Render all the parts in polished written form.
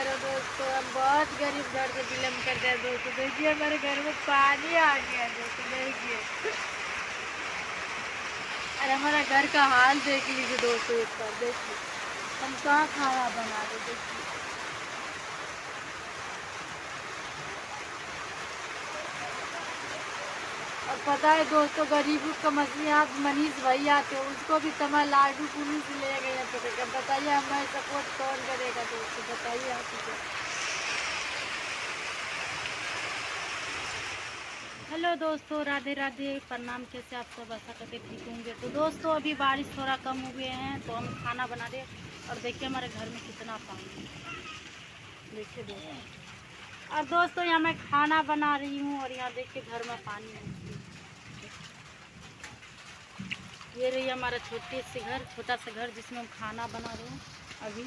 करो दोस्तों, हम बहुत गरीब घर से बिलोंग करते हैं दोस्तों। देखिए हमारे घर में पानी आ गया दोस्तों, देखिए। और हमारा घर का हाल देख लीजिए दोस्तों, एक बार देखिए हम कहाँ खाना बना रहे देखिए। और पता है दोस्तों, गरीबों का मछली आप मनीष भाई आते हो, उसको भी तमाम लाडू पुलिस ले गए पकड़। बताइए हमारे सपोर्ट कौन करेगा दोस्तों, बताइए आप ही। हेलो दोस्तों, राधे राधे, प्रणाम। कैसे आप सब? आशा करते ठीक होंगे। तो दोस्तों अभी बारिश थोड़ा कम हुए हैं तो हम खाना बना रहे हैं। और देखिए हमारे घर में कितना पानी है, देखिए दोस्तों। और दोस्तों यहाँ मैं खाना बना रही हूँ और यहाँ देखिए घर में पानी है। ये रही हमारा छोटा सा घर जिसमें हम खाना बना रहे हैं अभी,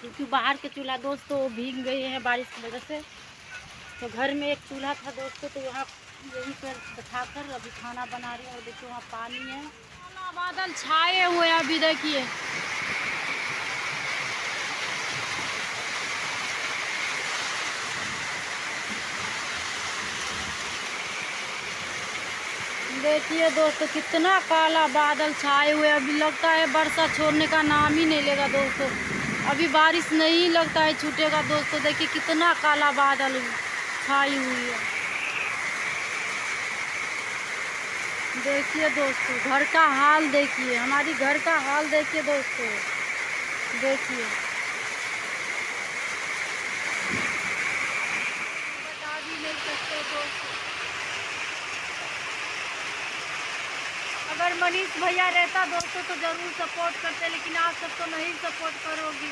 क्योंकि बाहर के चूल्हा दोस्तों भीग गए हैं बारिश की वजह से। तो घर में एक चूल्हा था दोस्तों, तो वहाँ यहीं पर बैठाकर अभी खाना बना रहे हैं। और देखिए वहाँ पानी है, काला बादल छाए हुए हैं अभी देखिए। देखिए दोस्तों कितना काला बादल छाए हुए, अभी लगता है वर्षा छोड़ने का नाम ही नहीं लेगा दोस्तों। अभी बारिश नहीं लगता है छूटेगा दोस्तों। देखिए कितना काला बादल छाई हुई है। देखिए दोस्तों घर का हाल देखिए, हमारी घर का हाल देखिए दोस्तों, देखिए। बता भी नहीं सकते दोस्तों। अगर मनीष भैया रहता दोस्तों तो ज़रूर सपोर्ट करते, लेकिन आप सब तो नहीं सपोर्ट करोगे।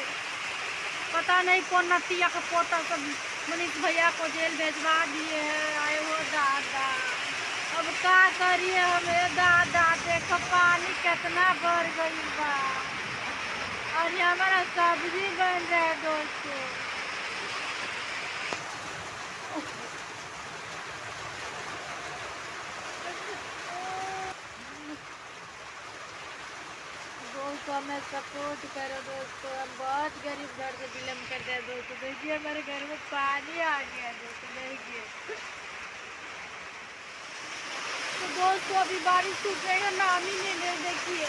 पता नहीं कौन नतिया का पोता सब मनीष भैया को जेल भेजवा दिए हैं। आए हो दादा, अब क्या करिए हमें दादा। देखो पानी कितना भर गई बा, और ये हमारा सब्जी बन रहा है दोस्तों। दोस्तों हमें सपोर्ट करो दोस्तों, हम बहुत गरीब घर से बिलोंग करते हैं दोस्तों। देखिए हमारे घर में पानी आ गया दोस्तों, देखिए। तो दोस्तों अभी बारिश छूटने का नाम ही नहीं ले, देखिए।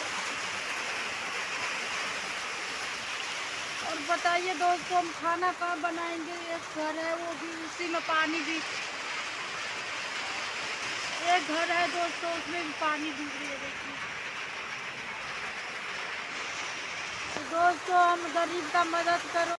और बताइए दोस्तों हम खाना कहाँ बनाएंगे? एक घर है वो भी उसी में पानी भी, एक घर है दोस्तों उसमें भी पानी डूब रही है देखिए। तो दोस्तों हम गरीब का मदद करो।